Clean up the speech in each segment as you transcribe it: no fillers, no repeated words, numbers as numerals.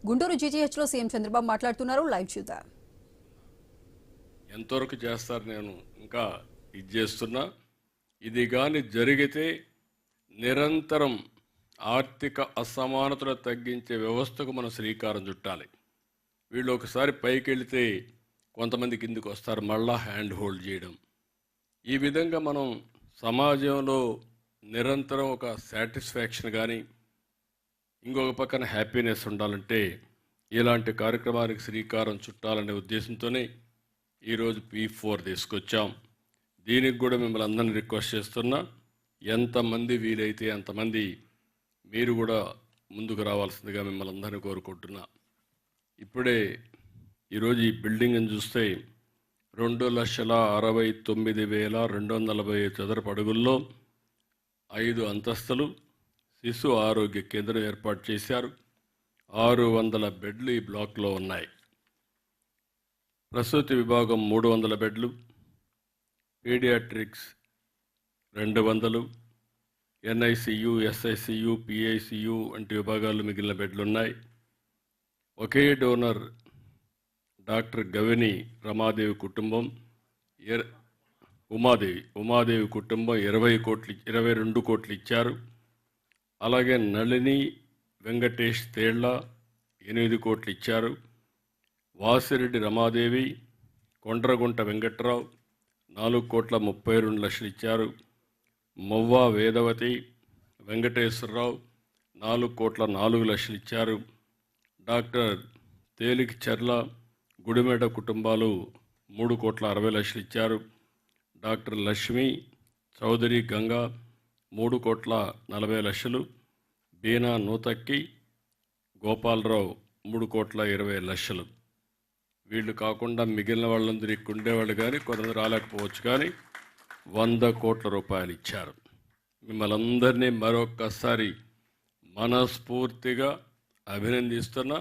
Guntur జీజీహెచ్లో CM Chandrababu మాట్లాడుతున్నారు. Live చూద్దాం. ఎంతవరకు చేస్తారు నేను ఇంకా ఇది చేస్తున్నా. ఇది కానీ జరిగితే నిరంతరం ఆర్థిక అసమానతలు తగ్గించే వ్యవస్థకు మనం శ్రీకారం చుట్టాలి. వీళ్ళు ఒకసారి పైకి వెళితే కొంతమంది కిందికి వస్తారు, మళ్ళా హ్యాండ్ హోల్డ్ చేయడం. ఈ విధంగా మనం సమాజంలో నిరంతరం ఒక సాటిస్ఫాక్షన్ కానీ ఇంకొక పక్కన హ్యాపీనెస్ ఉండాలంటే ఇలాంటి కార్యక్రమానికి శ్రీకారం చుట్టాలనే ఉద్దేశంతోనే ఈరోజు P4 తీసుకొచ్చాం. దీనికి కూడా మిమ్మల్ని అందరినీ రిక్వెస్ట్ చేస్తున్నా, ఎంతమంది వీలైతే అంతమంది మీరు కూడా ముందుకు రావాల్సిందిగా మిమ్మల్ని అందరినీ కోరుకుంటున్నా. ఇప్పుడే ఈరోజు ఈ బిల్డింగ్ని చూస్తే 2,69,240 చదరపు అడుగుల్లో 5 అంతస్తులు శిశు ఆరోగ్య కేంద్రం ఏర్పాటు చేశారు. 600 బెడ్లు ఈ బ్లాక్లో ఉన్నాయి. ప్రసూతి విభాగం 300 బెడ్లు, పీడియాట్రిక్స్ 200, NICU, SICU, PICU వంటి విభాగాలు మిగిలిన బెడ్లు ఉన్నాయి. ఒకే డోనర్ డాక్టర్ గవిని రమాదేవి కుటుంబం ఉమాదేవి కుటుంబం 22 కోట్లు ఇచ్చారు. అలాగే నళిని వెంకటేష్ తేళ్ల 8 కోట్లు ఇచ్చారు. వాసిరెడ్డి రమాదేవి, కొండ్రగుంట వెంకట్రావు 4,32,00,000 ఇచ్చారు. మొవ్వా వేదవతి, వెంకటేశ్వరరావు 4,04,00,000 ఇచ్చారు. డాక్టర్ తేలికి చర్ల, గుడిమెడ కుటుంబాలు 3,60,00,000 ఇచ్చారు. డాక్టర్ లక్ష్మి చౌదరి గంగా 3,40,00,000. బీనా నూతక్కి, గోపాలరావు 3,20,00,000. వీళ్ళు కాకుండా మిగిలిన వాళ్ళందరూ ఇక్కడ ఉండేవాళ్ళు కానీ కొంతమంది రాలేకపోవచ్చు, కానీ 100 కోట్ల రూపాయలు ఇచ్చారు. మిమ్మల్ని అందరినీ మరొక్కసారి మనస్ఫూర్తిగా అభినందిస్తున్నా,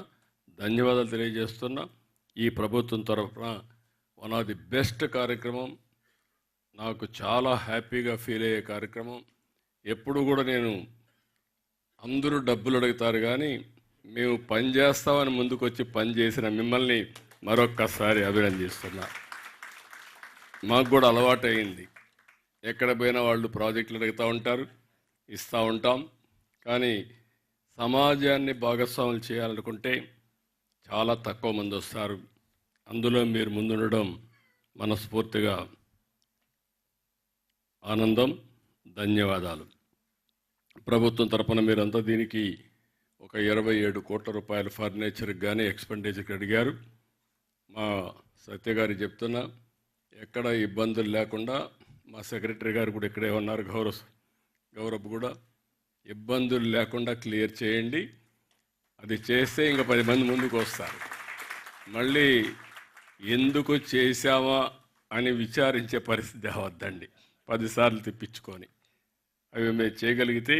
ధన్యవాదాలు తెలియజేస్తున్నా. ఈ ప్రభుత్వం తరఫున వన్ ఆఫ్ ది బెస్ట్ కార్యక్రమం, నాకు చాలా హ్యాపీగా ఫీల్ అయ్యే కార్యక్రమం. ఎప్పుడు కూడా నేను అందరూ డబ్బులు అడుగుతారు కానీ మేము పని చేస్తామని ముందుకు వచ్చి పని చేసిన మిమ్మల్ని మరొక్కసారి అభినందిస్తున్నా. మాకు కూడా అలవాటు అయింది, ఎక్కడ పోయినా వాళ్ళు ప్రాజెక్టులు అడుగుతూ ఉంటారు, ఇస్తూ ఉంటాం. కానీ సమాజాన్ని భాగస్వాములు చేయాలనుకుంటే చాలా తక్కువ మంది వస్తారు. అందులో మీరు ముందుండడం మనస్ఫూర్తిగా ఆనందం, ధన్యవాదాలు. ప్రభుత్వం తరపున మీరంతా దీనికి ఒక 27 కోట్ల రూపాయలు ఫర్నిచర్కి కానీ ఎక్స్పెండిచర్కి అడిగారు. మా సత్య గారు చెప్తున్నా, ఎక్కడ ఇబ్బందులు లేకుండా, మా సెక్రటరీ గారు కూడా ఇక్కడే ఉన్నారు, గౌరవ్ కూడా, ఇబ్బందులు లేకుండా క్లియర్ చేయండి. అది చేస్తే ఇంకా 10 మంది ముందుకు వస్తారు. మళ్ళీ ఎందుకు చేశామా అని విచారించే పరిస్థితి అవద్దండి, 10 సార్లు తిప్పించుకొని. అవి మేము చేయగలిగితే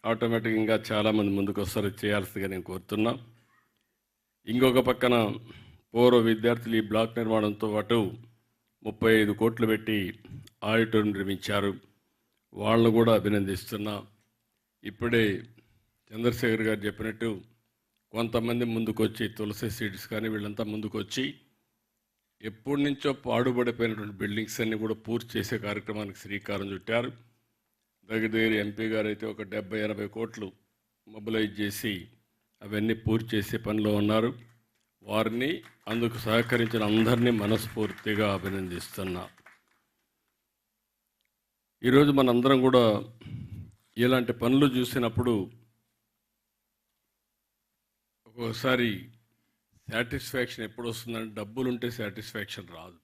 ఆటోమేటిక్గా ఇంకా చాలామంది ముందుకు వస్తారు, చేయాల్సిందిగా నేను కోరుతున్నా. ఇంకొక పక్కన పూర్వ విద్యార్థులు ఈ బ్లాక్ నిర్మాణంతో పాటు 35 కోట్లు పెట్టి ఆడిటోరియం నిర్మించారు. వాళ్ళను కూడా అభినందిస్తున్నా. ఇప్పుడే చంద్రశేఖర్ గారు చెప్పినట్టు కొంతమంది ముందుకు వచ్చి, తులసి సీడ్స్ కానీ వీళ్ళంతా ముందుకు వచ్చి ఎప్పటి నుంచో పాడుబడిపోయినటువంటి బిల్డింగ్స్ అన్నీ కూడా పూర్తి చేసే కార్యక్రమానికి శ్రీకారం చుట్టారు. దగ్గర ఎంపీ గారు అయితే ఒక 70-80 కోట్లు మొబిలైజ్ చేసి అవన్నీ పూర్తి చేసే పనిలో ఉన్నారు. వారిని, అందుకు సహకరించిన అందరినీ మనస్ఫూర్తిగా అభినందిస్తున్నా. ఈరోజు మనందరం కూడా ఇలాంటి పనులు చూసినప్పుడు ఒక్కోసారి సాటిస్ఫాక్షన్ ఎప్పుడు వస్తుందంటే, డబ్బులు ఉంటే సాటిస్ఫాక్షన్ రాదు.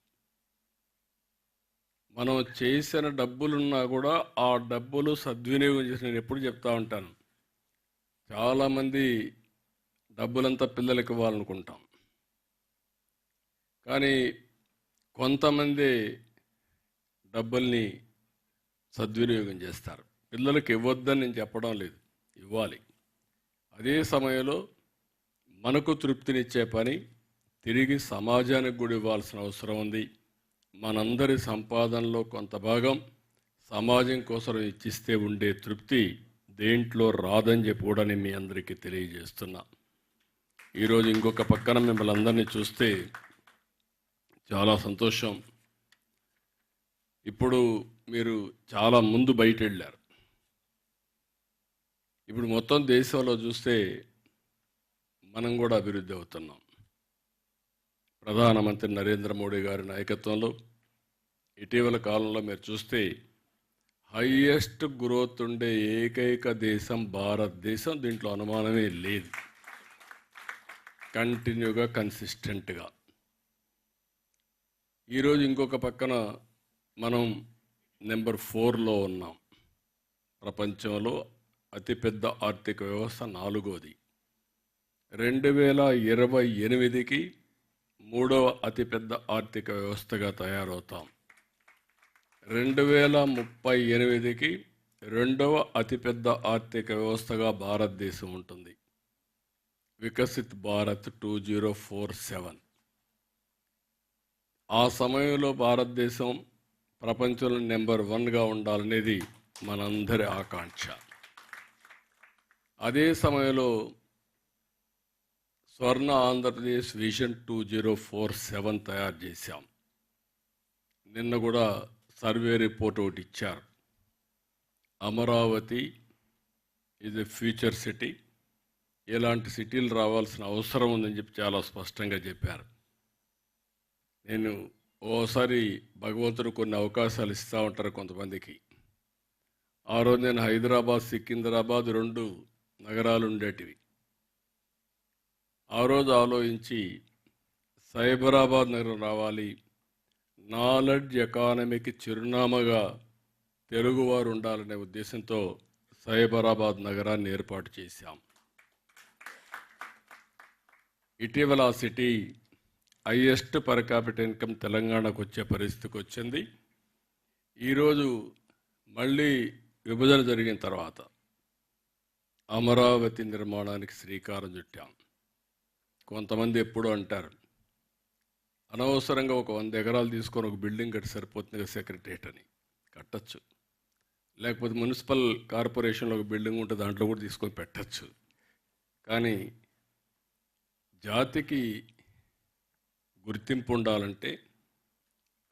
మనం చేసిన డబ్బులున్నా కూడా ఆ డబ్బులు సద్వినియోగం చేసి, నేను ఎప్పుడు చెప్తా ఉంటాను, చాలామంది డబ్బులంతా పిల్లలకి ఇవ్వాలనుకుంటాం, కానీ కొంతమంది డబ్బుల్ని సద్వినియోగం చేస్తారు. పిల్లలకి ఇవ్వద్దని నేను చెప్పడం లేదు, ఇవ్వాలి. అదే సమయంలో మనకు తృప్తినిచ్చే పని తిరిగి సమాజానికి కూడా ఇవ్వాల్సిన అవసరం ఉంది. మనందరి సంపాదనలో కొంత భాగం సమాజం కోసం ఇచ్చిస్తే ఉండే తృప్తి దేంట్లో రాదని చెప్పి కూడా నేను మీ అందరికీ తెలియజేస్తున్నా. ఈరోజు ఇంకొక పక్కన మిమ్మల్ని అందరినీ చూస్తే చాలా సంతోషం. ఇప్పుడు మీరు చాలా ముందు బయట వెళ్ళారు. ఇప్పుడు మొత్తం దేశంలో చూస్తే మనం కూడా అభివృద్ధి అవుతున్నాం. ప్రధానమంత్రి నరేంద్ర మోడీ గారి నాయకత్వంలో ఇటీవల కాలంలో మీరు చూస్తే హైయెస్ట్ గ్రోత్ ఉండే ఏకైక దేశం భారతదేశం. దీంట్లో అనుమానమే లేదు. కంటిన్యూగా కన్సిస్టెంట్గా. ఈరోజు ఇంకొక పక్కన మనం నెంబర్ 4లో ఉన్నాం. ప్రపంచంలో అతిపెద్ద ఆర్థిక వ్యవస్థ 4వది. 2028కి 3వ అతిపెద్ద ఆర్థిక వ్యవస్థగా తయారవుతాం. 2038కి 2వ అతిపెద్ద ఆర్థిక వ్యవస్థగా భారతదేశం ఉంటుంది. వికసిత్ భారత్ 2047. ఆ సమయంలో భారతదేశం ప్రపంచంలో నెంబర్ 1గా ఉండాలనేది మనందరి ఆకాంక్ష. అదే సమయంలో స్వర్ణ ఆంధ్రప్రదేశ్ విజన్ 2047 తయారు చేశాం. నిన్న కూడా సర్వే రిపోర్ట్ ఒకటి ఇచ్చారు. Amaravati is a future city. ఇలాంటి సిటీలు రావాల్సిన అవసరం ఉందని చెప్పి చాలా స్పష్టంగా చెప్పారు. నేను ఓసారి భగవంతుడు కొన్ని అవకాశాలు ఇస్తూ ఉంటారు కొంతమందికి. ఆ రోజు నేను హైదరాబాద్, సికింద్రాబాద్ 2 నగరాలు ఉండేటివి. ఆ రోజు ఆలోచించి సైబరాబాద్ నగరం రావాలి, నాలెడ్జ్ ఎకానమీకి చిరునామాగా తెలుగువారు ఉండాలనే ఉద్దేశంతో సైబరాబాద్ నగరాన్ని ఏర్పాటు చేశాం. ఇటీవల ఆ city highest per capital income తెలంగాణకు వచ్చే పరిస్థితికి వచ్చింది. ఈరోజు మళ్ళీ విభజన జరిగిన తర్వాత అమరావతి నిర్మాణానికి శ్రీకారం చుట్టాం. కొంతమంది ఎప్పుడూ అంటారు, అనవసరంగా ఒక 100 ఎకరాలు తీసుకొని ఒక బిల్డింగ్ కట్టి సరిపోతుంది సెక్రటరియట్ అని. కట్టచ్చు. లేకపోతే మున్సిపల్ కార్పొరేషన్లో ఒక బిల్డింగ్ ఉంటే దాంట్లో కూడా తీసుకొని పెట్టచ్చు. కానీ జాతికి గుర్తింపు ఉండాలంటే,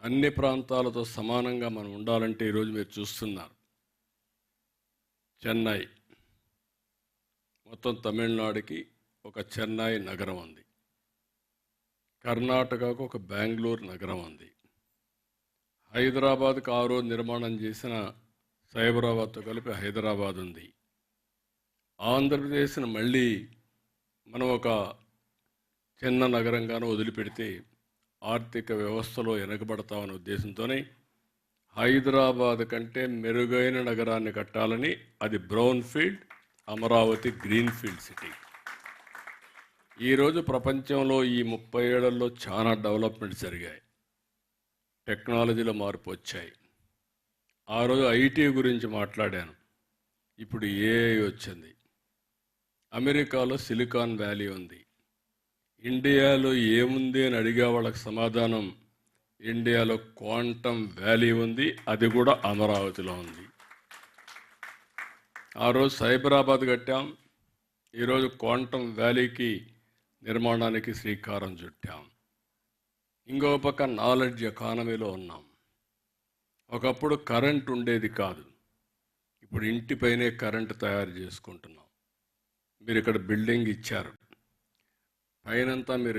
అన్ని ప్రాంతాలతో సమానంగా మనం ఉండాలంటే ఈరోజు మీరు చూస్తున్నారు చెన్నై, మొత్తం తమిళనాడుకి ఒక చెన్నై నగరం ఉంది. కర్ణాటకకు ఒక బెంగళూరు నగరం ఉంది. హైదరాబాద్కు ఆ రోజు నిర్మాణం చేసిన సైబరాబాద్తో కలిపి హైదరాబాద్ ఉంది. ఆంధ్రప్రదేశ్ను మళ్ళీ మనం ఒక చిన్న నగరంగానూ వదిలిపెడితే ఆర్థిక వ్యవస్థలో వెనకబడతామనే ఉద్దేశంతోనే హైదరాబాద్ కంటే మెరుగైన నగరాన్ని కట్టాలని, అది brown field, Amaravati green field city. ఈరోజు ప్రపంచంలో ఈ 30 ఏళ్లలో చాలా డెవలప్మెంట్స్ జరిగాయి. టెక్నాలజీలో మార్పు వచ్చాయి. ఆ రోజు ఐటీ గురించి మాట్లాడాను. ఇప్పుడు ఏఐ వచ్చింది. అమెరికాలో సిలికాన్ వ్యాలీ ఉంది. ఇండియాలో ఏముంది అని అడిగే వాళ్ళకి సమాధానం, ఇండియాలో క్వాంటమ్ వ్యాలీ ఉంది, అది కూడా అమరావతిలో ఉంది. ఆ రోజు సైబరాబాద్ కట్టాం. ఈరోజు క్వాంటమ్ వ్యాలీకి నిర్మాణానికి శ్రీకారం చుట్టాం. ఇంకో పక్క నాలెడ్జ్ ఎకానమీలో ఉన్నాం. ఒకప్పుడు కరెంట్ ఉండేది కాదు, ఇప్పుడు ఇంటిపైనే కరెంట్ తయారు చేసుకుంటున్నాం. మీరు ఇక్కడ బిల్డింగ్ ఇచ్చారు, పైనంతా మీరు